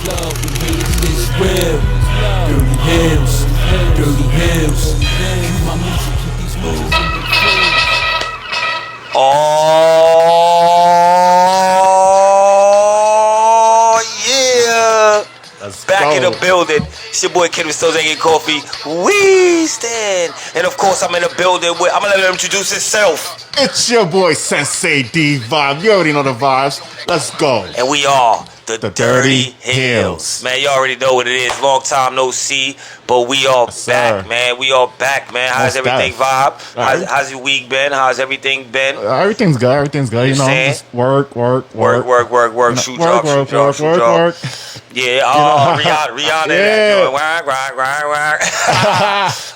love and hate is real. DirtyHeelz, DirtyHeelz. Cue my music, keep these moves in the field. Oh yeah! Let's Back go. in the building. It's your boy Kid with Kofii, Weedston, and of course I'm in the building with. I'm gonna let him introduce himself. It's your boy Sensi DeeVibe. You already know the vibes. Let's go. And we are the Dirty DirtyHeelz. Man, you already know what it is. Long time no see, but we are back, man. We are back, man. How's everything vibe? How's your week been? How's everything been? Everything's good. Everything's good. You know, just work. Shoot job. Yeah, Rihanna. Yeah.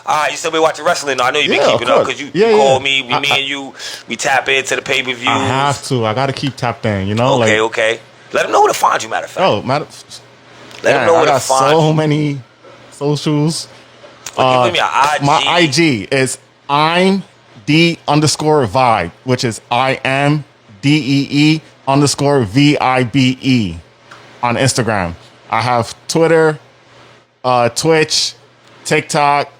All right, you still be watching wrestling? No, I know you've been keeping up because you call me. Me and you, we tap into the pay-per-views. I have to. I got to keep tapped in, you know? Okay. Let them know where to find you, matter of fact. Let them know where to find you. So many socials. Give me an IG. My IG is I'm D_vibe, which is IMDEE_VIBE on Instagram. I have Twitter, Twitch, TikTok,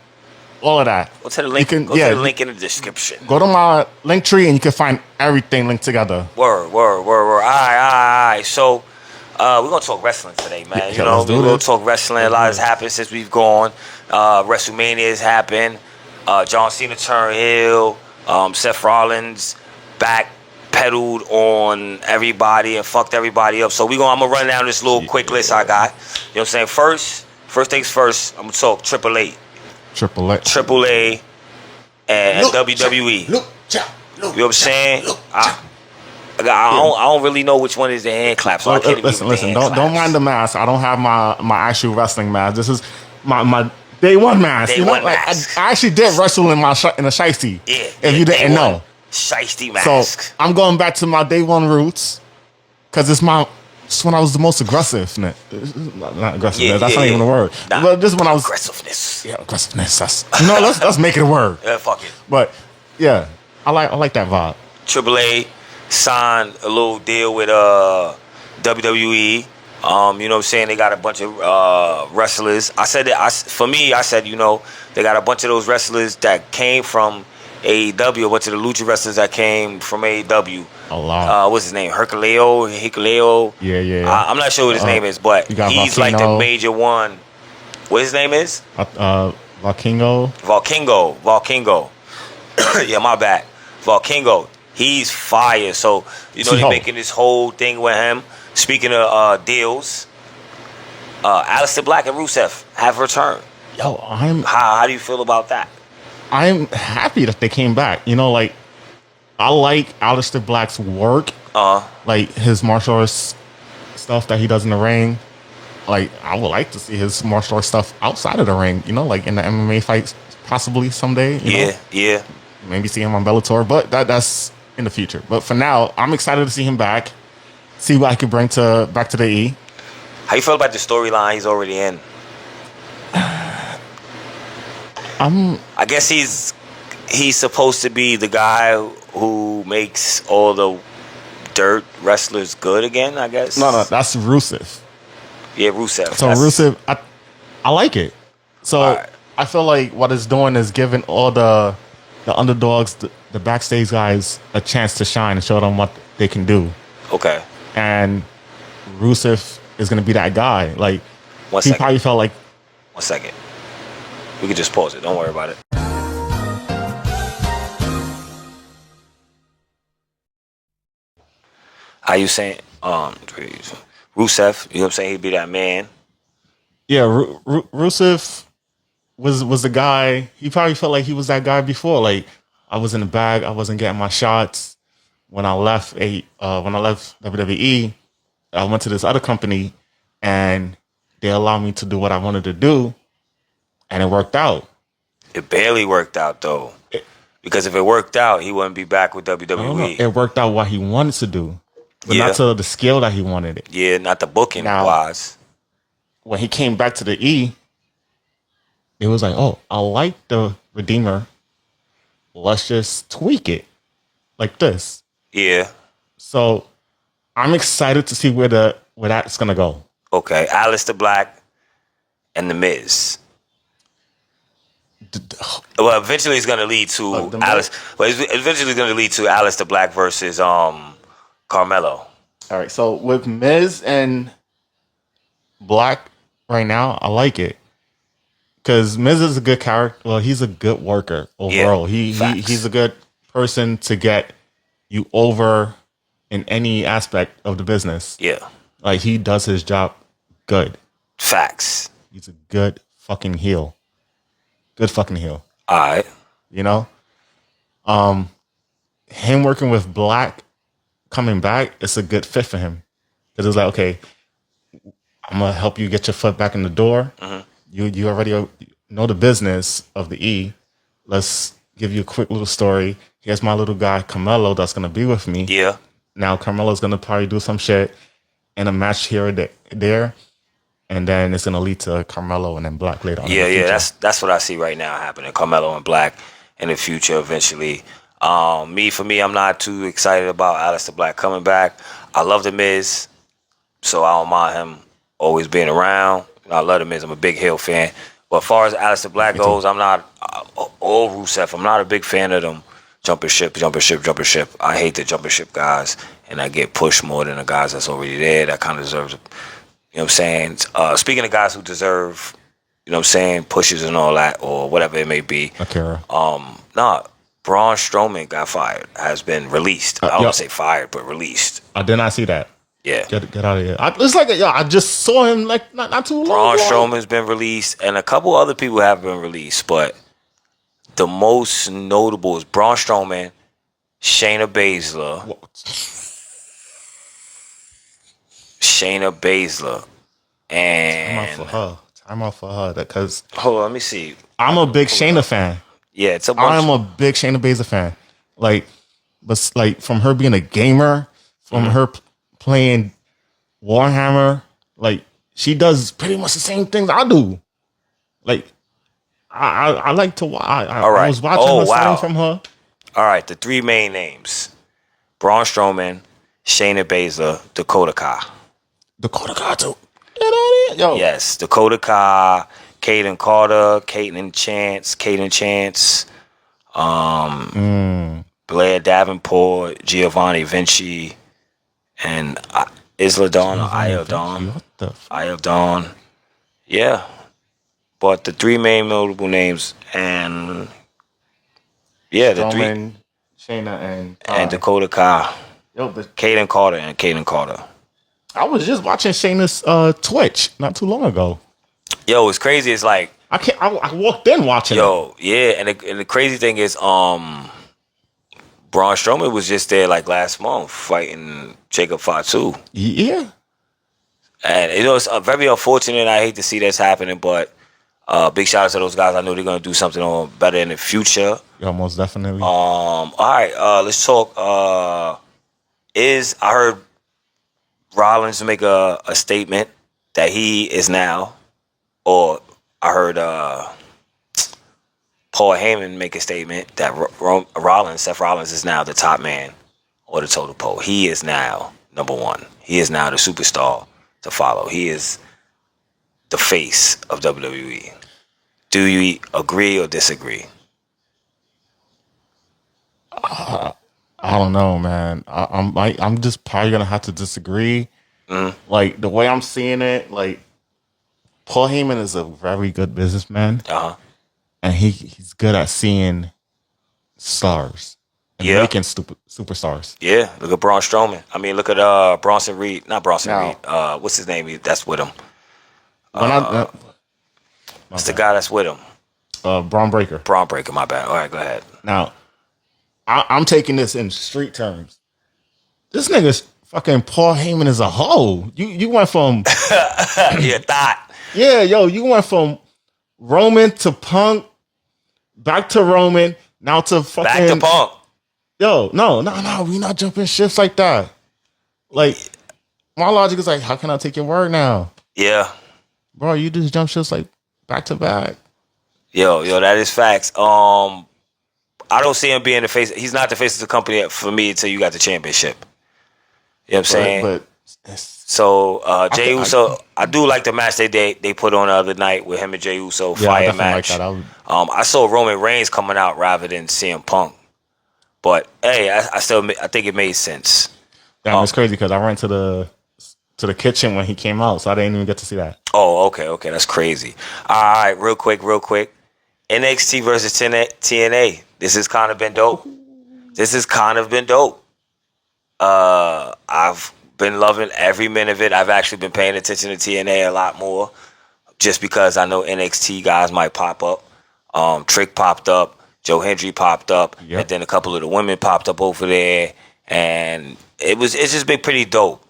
all of that. Go to the link. Go to the link in the description. Go to my link tree and you can find everything linked together. Word. All right. So we're gonna talk wrestling today, man. You know, we're gonna talk wrestling. A lot has happened since we've gone. WrestleMania has happened. John Cena turned heel. Seth Rollins backpedaled on everybody and fucked everybody up. So I'm gonna run down this little quick list I got. You know what I'm saying? First things first. I'm gonna talk AAA and WWE. You know what I'm saying? I don't really know which one is the hand clap, so I can't listen. Don't mind the mask. I don't have my actual wrestling mask. This is my day one mask. I actually did wrestle in a shiesty. Yeah. If you didn't know, shiesty mask. So I'm going back to my day one roots because it's when I was the most aggressive. Not aggressive. That's not even a word. But this is when I was aggressiveness. Yeah, aggressiveness. Let's make it a word. Yeah, fuck it. But yeah, I like that vibe. AAA signed a little deal with WWE. You know what I'm saying? They got a bunch of wrestlers. I said, you know, they got a bunch of those wrestlers that came from AEW, a bunch of the lucha wrestlers that came from AEW. A lot. What's his name? Hikuleo. Yeah. I'm not sure what his name is, but he's like the major one. What his name is? Volkingo. Yeah, my bad. Volkingo. He's fire. So, you know, they're making this whole thing with him. Speaking of deals, Aleister Black and Rusev have returned. Yo, How do you feel about that? I'm happy that they came back. You know, like, I like Aleister Black's work. Like, his martial arts stuff that he does in the ring. Like, I would like to see his martial arts stuff outside of the ring. You know, like in the MMA fights, possibly someday. You know? Maybe see him on Bellator, but that's in the future. But for now, I'm excited to see him back. See what I can bring back to the E. How you feel about the storyline he's already in? I guess he's supposed to be the guy who makes all the dirt wrestlers good again, I guess. No, that's Rusev. Yeah, Rusev. So Rusev, I like it. So I feel like what it's doing is giving all the underdogs, the backstage guys, a chance to shine and show them what they can do. Okay. And Rusev is going to be that guy. Like, he probably felt like... 1 second. We could just pause it. Don't worry about it. How you saying? Rusev, you know what I'm saying? He'd be that man. Yeah, Rusev was the guy. He probably felt like he was that guy before. Like, I was in the bag. I wasn't getting my shots. When I left WWE, I went to this other company, and they allowed me to do what I wanted to do, and it worked out. It barely worked out, though. Because if it worked out, he wouldn't be back with WWE. It worked out what he wanted to do, but not to the scale that he wanted it. Yeah, not the booking wise. When he came back to the E, it was like, oh, I like the Redeemer. Let's just tweak it like this. Yeah. So I'm excited to see where that's gonna go. Okay, Aleister Black and The Miz. Well, eventually it's going to lead to Aleister Black versus Carmelo. All right, so with Miz and Black right now, I like it because Miz is a good character. Well, he's a good worker overall. Yeah, he's a good person to get you over in any aspect of the business. Yeah, like he does his job good. Facts. He's a good fucking heel. Good fucking heel. All right. You know, him working with Black coming back, it's a good fit for him because it's like, okay, I'm gonna help you get your foot back in the door. Mm-hmm. You already know the business of the E. Let's give you a quick little story. Here's my little guy Carmelo that's gonna be with me. Yeah. Now Carmelo's gonna probably do some shit in a match here or there, and then it's gonna lead to Carmelo and then Black later on. Yeah. That's what I see right now happening. Carmelo and Black in the future eventually. For me, I'm not too excited about Aleister Black coming back. I love The Miz, so I don't mind him always being around. I love The Miz. I'm a big Hill fan. But as far as Aleister Black goes, I'm not, or Rusev, I'm not a big fan of them jumping ship. I hate the jumping ship guys, and I get pushed more than the guys that's already there. That kind of deserves, you know what I'm saying? Speaking of guys who deserve, you know what I'm saying, pushes and all that, or whatever it may be. Akira. Braun Strowman got fired, has been released. I don't say fired, but released. I did not see that. Yeah. Get out of here. It's like, I just saw him like not too long ago. Braun Strowman's been released, and a couple other people have been released, but the most notable is Braun Strowman, Shayna Baszler, and Time out for her. Because hold on, let me see. I'm a big Shayna fan. Yeah, it's a bunch. I'm a big Shayna Baszler fan. But from her being a gamer, from her playing Warhammer, she does pretty much the same things I do. I like to watch. I was watching from her. All right, the three main names: Braun Strowman, Shayna Baszler, Dakota Kai. Dakota Kai too. Get out of here, yo. Yes, Dakota Kai, Kaden Carter, Kaden Chance, Blair Davenport, Giovanni Vinci, and Isla Dawn or Isle Dawn. Yeah. But the three main notable names, and Strowman, Shayna, and Dakota Kai. Yo, Kaden Carter. I was just watching Shayna's Twitch not too long ago. Yo, it's crazy. It's like I walked in watching. Yo, yeah, and the crazy thing is, Braun Strowman was just there last month fighting Jacob Fatu. Yeah, and it's very unfortunate. I hate to see this happening, but big shout out to those guys. I know they're gonna do something better in the future. Yeah, most definitely. All right, let's talk. I heard Rollins make a statement that he is now, or I heard Paul Heyman make a statement that Seth Rollins is now the top man or the total pole. He is now number one. He is now the superstar to follow. He is the face of WWE. Do you agree or disagree? I don't know, man. I'm just probably gonna have to disagree. Mm. The way I'm seeing it, Paul Heyman is a very good businessman, and he's good at seeing stars and making superstars. Yeah, look at Braun Strowman. I mean, look at Bronson Reed. Not Bronson Reed. What's his name? That's with him. It's the guy that's with him. Braun Breaker. My bad. All right, go ahead. Now, I'm taking this in street terms. This nigga's fucking Paul Heyman is a hoe. You went from you thought. Yeah, yo, you went from Roman to Punk, back to Roman, now to fucking back to Punk. Yo, no, we not jumping shifts like that. My logic is how can I take your word now? Yeah. Bro, you just jump shifts back to back. Yo, that is facts. I don't see him being the face. He's not the face of the company for me until you got the championship. You know what I'm saying? But So Jey Uso, I do like the match they put on the other night with him and Jey Uso. Fire match. Like that. I saw Roman Reigns coming out rather than CM Punk, but hey, I think it made sense. Damn, it's crazy because I went to the kitchen when he came out, so I didn't even get to see that. Oh, okay, that's crazy. All right, real quick. NXT versus TNA. This has kind of been dope. I've been loving every minute of it. I've actually been paying attention to TNA a lot more, just because I know NXT guys might pop up. Trick popped up, Joe Hendry popped up, and then a couple of the women popped up over there, and it's just been pretty dope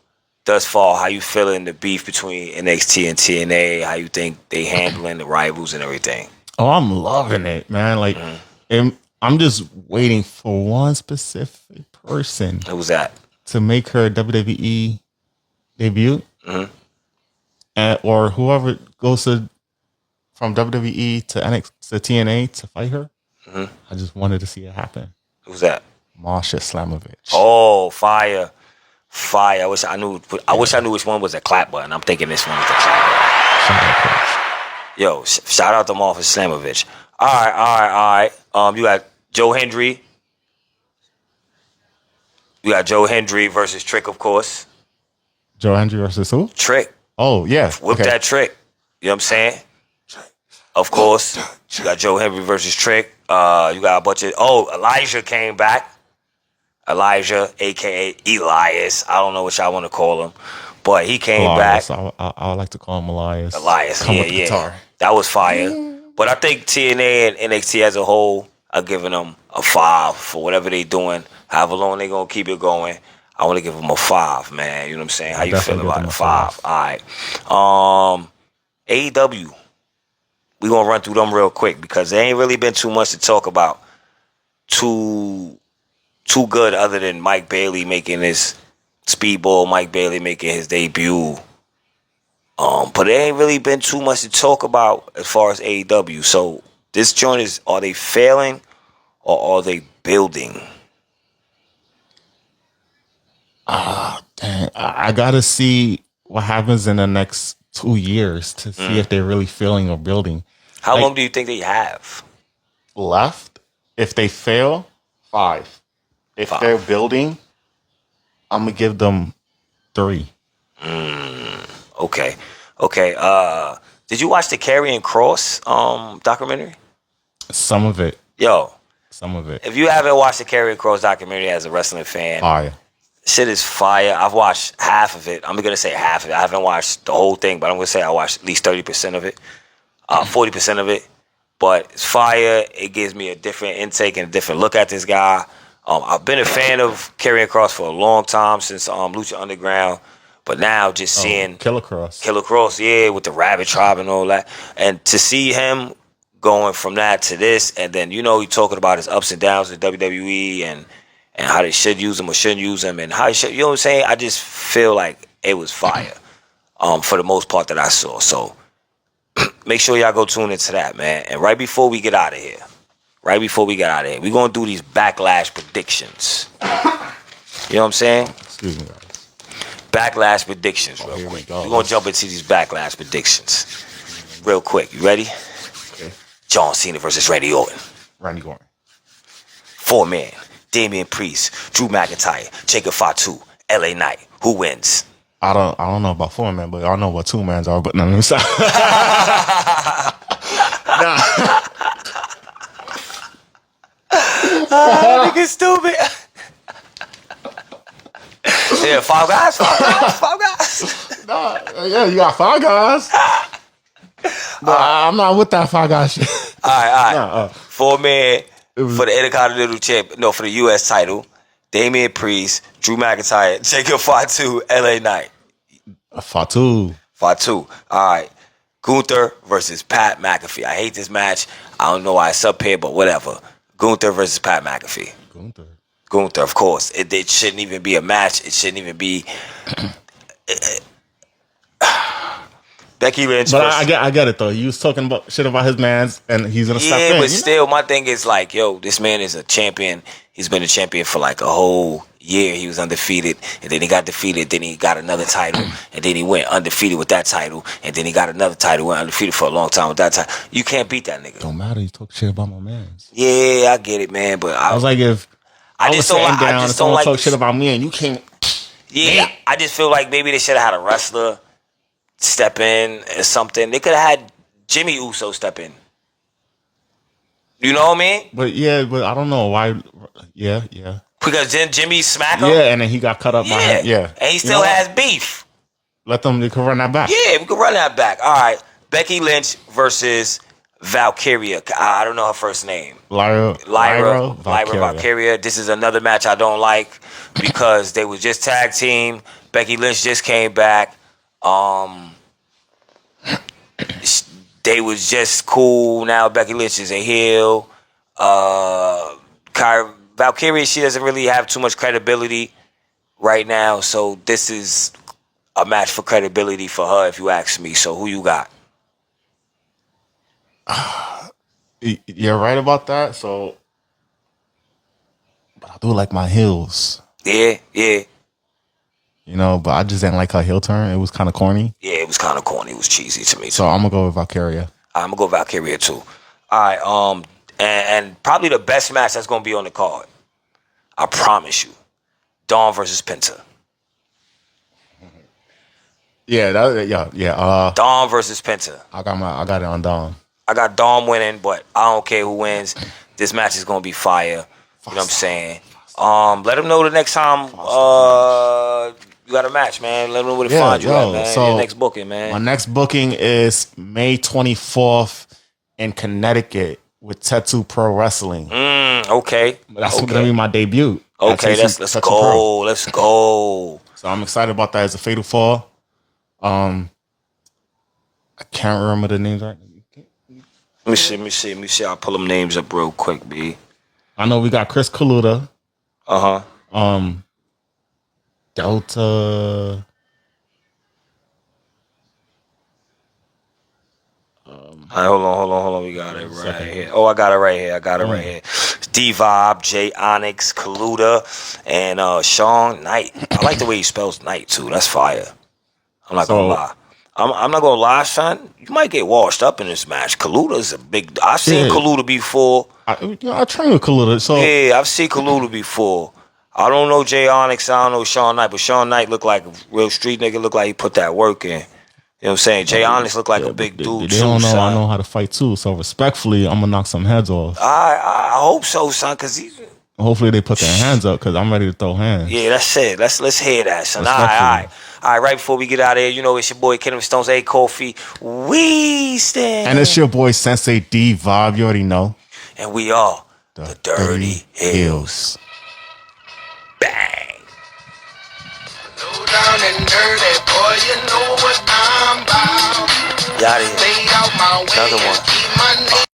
thus far. How you feeling the beef between NXT and TNA? How you think they handling the rivals and everything? Oh, I'm loving it, man. Like, I'm just waiting for one specific person. Who's that? To make her WWE debut. Or whoever goes from WWE to NXT to TNA to fight her. I just wanted to see it happen. Who's that? Masha Slamovich. Oh, fire. I wish I knew which one was a clap button. I'm thinking this one was a clap button. Yo, shout out to Masha Slamovich. All right. You got Joe Hendry. You got Joe Hendry versus Trick, of course. Joe Hendry versus who? Trick. Oh, yeah. Whip that Trick. You know what I'm saying? Of course. You got Joe Hendry versus Trick. You got a bunch of... Oh, Elijah came back. Elijah, a.k.a. Elias. I don't know what y'all want to call him. But he came back. I would like to call him Elias. Yeah. Guitar. That was fire. But I think TNA and NXT as a whole are giving them a 5 for whatever they doing. However long they gonna keep it going, I want to give them a 5, man. You know what I'm saying? How you feel about a 5? All right. AEW. We gonna run through them real quick because there ain't really been too much to talk about. Too good other than Mike Bailey making his Speedball, Mike Bailey making his debut. But there ain't really been too much to talk about as far as AEW. So this joint is, are they failing or are they building? Dang. I gotta see what happens in the next 2 years to see if they're really failing or building. How long do you think they have left? If they fail, 5. If they're building, I'm gonna give them 3. Okay. Did you watch the Karrion Kross documentary? Some of it. Some of it. If you haven't watched the Karrion Kross documentary as a wrestling fan, fire. Shit is fire. I've watched half of it. I'm gonna say half of it. I haven't watched the whole thing, but I'm gonna say I watched at least 30% of it, 40% of it. But it's fire. It gives me a different intake and a different look at this guy. I've been a fan of Karrion Kross for a long time, since Lucha Underground. But now just seeing Killer Kross, yeah, with the Rabbit Tribe and all that, and to see him going from that to this, and then he talking about his ups and downs with WWE and how they should use him or shouldn't use him, and how he should, you know what I'm saying? I just feel like it was fire, for the most part that I saw. So make sure y'all go tune into that, man. And right before we get out of here, we're gonna do these Backlash predictions. You know what I'm saying? Excuse me, guys. Backlash predictions, real quick. We're going to jump into these Backlash predictions real quick. You ready? Okay. John Cena versus Randy Orton. Randy Orton. 4-man. Damian Priest, Drew McIntyre, Jacob Fatu, LA Knight. Who wins? I don't know about 4-man, but I know what 2-mans are, but none of them. Nigga stupid. Yeah, 5 guys. Yeah, you got 5 guys. I'm not with that 5 guys shit. All right. 4-man for the Intercontinental Champion. No, for the U.S. title. Damian Priest, Drew McIntyre, Jacob Fatu, LA Knight. Fatu. All right. Gunther versus Pat McAfee. I hate this match. I don't know why it's up here, but whatever. Gunther versus Pat McAfee. Gunther, of course. It shouldn't even be a match. It shouldn't even be. Becky Lynch. But I get it though. He was talking about shit about his mans, and he's gonna step in. Yeah, but still, my thing is like, yo, this man is a champion. He's been a champion for like a whole year. He was undefeated, and then he got defeated. Then he got another title, and then he went undefeated with that title, and then he got another title. Went undefeated for a long time with that title. You can't beat that nigga. Don't matter. You talk shit about my man. Yeah, I get it, man. But I was like, if I just don't like, I just don't like talk shit about me, and you can't. Yeah, man. I just feel like maybe they should have had a wrestler step in or something. They could have had Jimmy Uso step in. You know what I mean? But I don't know why. Yeah. Because then Jimmy smacked him. Yeah, and then he got cut up by him. Yeah. And he still has beef. They can run that back. Yeah, we can run that back. All right. Becky Lynch versus Valkyria. I don't know her first name. Lyra Valkyria. This is another match I don't like because they was just tag team. Becky Lynch just came back. They was just cool. Now Becky Lynch is a heel. Valkyria, she doesn't really have too much credibility right now. So this is a match for credibility for her, if you ask me. So who you got? You're right about that. So, but I do like my heels. Yeah. You know, but I just didn't like her heel turn. It was kind of corny. Yeah, it was kind of corny. It was cheesy to me. So I'm gonna go with Valkyria. I'm gonna go Valkyria too. All right. And probably the best match that's gonna be on the card. I promise you, Dawn versus Penta. Yeah. Dawn versus Penta. I got it on Dawn. I got Dawn winning, but I don't care who wins. This match is gonna be fire. You know what I'm saying? Let them know the next time you got a match, man. Let them know where to find you at, man. So your next booking, man. My next booking is May 24th in Connecticut with Tattoo Pro Wrestling. Okay. That's gonna be my debut. Okay, let's go. Let's go. So I'm excited about that. It's a fatal fall. I can't remember the names right now. Let me see. I'll pull them names up real quick, B. I know we got Chris Kaluta. Delta. Hold on. We got it right here. Oh, I got it right here. DeeVibe, Jay Onyx, Kaluta, and Sean Knight. I like the way he spells Knight too. That's fire. I'm not gonna lie. I'm not gonna lie, son. You might get washed up in this match. Kaluta's a big. I've seen Kaluta before. I train with Kaluta, so yeah, I've seen Kaluta before. I don't know Jay Onyx. I don't know Sean Knight, but Sean Knight looked like a real street nigga. Looked like he put that work in. You know what I'm saying? Jay Onyx looked like a big dude. They don't know I know how to fight too. So respectfully, I'm gonna knock some heads off. I hope so, son. Cause hopefully they put their hands up. Cause I'm ready to throw hands. Yeah, that's it. Let's hear that, son. All right. Right before we get out of here, you know it's your boy Kevin Stones, Kofii, Weedston, and it's your boy Sensi DeeVibe. You already know. And we are the DirtyHeelz. Bang. Low down and dirty, boy, you know what I'm about. Y'all Another one.